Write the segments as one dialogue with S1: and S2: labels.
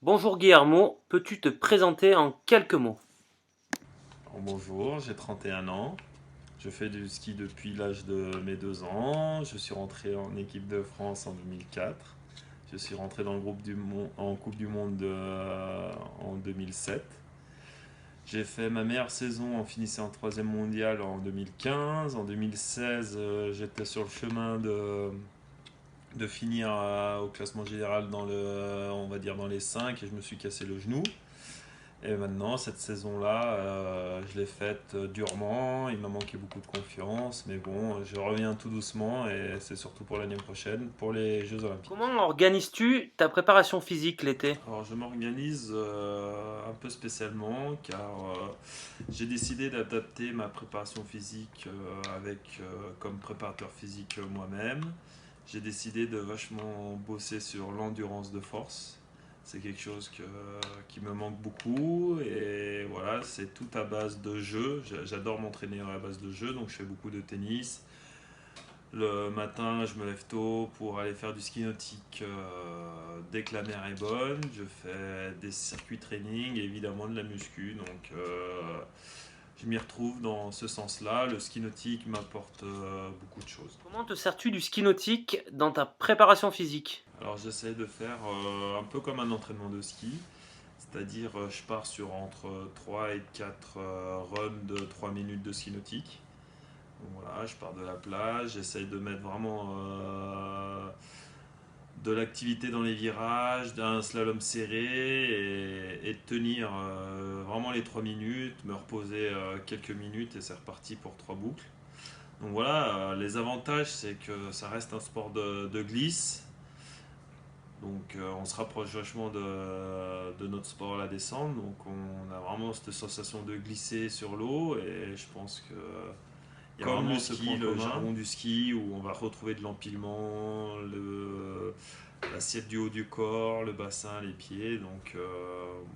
S1: Bonjour Guillermo, peux-tu te présenter en quelques mots?
S2: Bonjour, j'ai 31 ans. Je fais du ski depuis l'âge de mes 2 ans. Je suis rentré en équipe de France en 2004. Je suis rentré dans le groupe en Coupe du Monde en 2007. J'ai fait ma meilleure saison en finissant en troisième mondial en 2015. En 2016, j'étais sur le chemin de finir au classement général on va dire dans les 5 et je me suis cassé le genou. Et maintenant, cette saison-là, je l'ai faite durement. Il m'a manqué beaucoup de confiance. Mais bon, je reviens tout doucement et c'est surtout pour l'année prochaine, pour les Jeux Olympiques.
S1: Comment organises-tu ta préparation physique l'été?
S2: Alors, je m'organise un peu spécialement car j'ai décidé d'adapter ma préparation physique avec comme préparateur physique moi-même. J'ai décidé de vachement bosser sur l'endurance de force. C'est quelque chose qui me manque beaucoup et voilà, c'est tout à base de jeu. J'adore m'entraîner à base de jeu, donc je fais beaucoup de tennis. Le matin, je me lève tôt pour aller faire du ski nautique dès que la mer est bonne. Je fais des circuits training et évidemment de la muscu, donc je m'y retrouve dans ce sens-là. Le ski nautique m'apporte beaucoup de choses.
S1: Comment te sers-tu du ski nautique dans ta préparation physique?
S2: Alors j'essaie de faire un peu comme un entraînement de ski, c'est-à-dire je pars sur entre 3 et 4 runs de 3 minutes de ski nautique. Donc voilà, je pars de la plage, j'essaie de mettre vraiment de l'activité dans les virages, d'un slalom serré et de tenir vraiment les 3 minutes, me reposer quelques minutes et c'est reparti pour 3 boucles. Donc voilà, les avantages c'est que ça reste un sport de glisse. Donc on se rapproche vachement de notre sport à la descente. Donc on a vraiment cette sensation de glisser sur l'eau et je pense que il y a
S1: Comme le
S2: vraiment ce
S1: ski,
S2: point
S1: le
S2: commun.
S1: jargon
S2: Jargon du ski où on va retrouver de l'empilement, l'assiette du haut du corps, le bassin, les pieds. Donc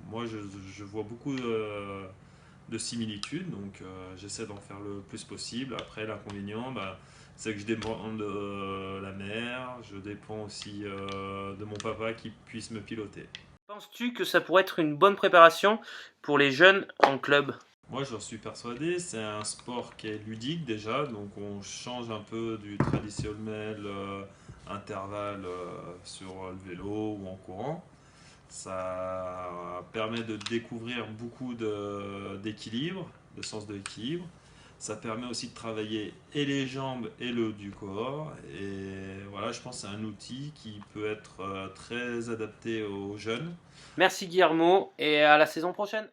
S2: moi je vois beaucoup de similitudes, donc j'essaie d'en faire le plus possible. Après l'inconvénient, bah, c'est que je dépends de la mer, je dépends aussi de mon papa qui puisse me piloter.
S1: Penses-tu que ça pourrait être une bonne préparation pour les jeunes en club?
S2: Moi, j'en suis persuadé, c'est un sport qui est ludique déjà, donc on change un peu du traditionnel intervalle sur le vélo ou en courant. Ça permet de découvrir beaucoup d'équilibre, de sens de l'équilibre. Ça permet aussi de travailler et les jambes et le haut du corps. Et voilà, je pense que c'est un outil qui peut être très adapté aux jeunes.
S1: Merci Guillermo et à la saison prochaine.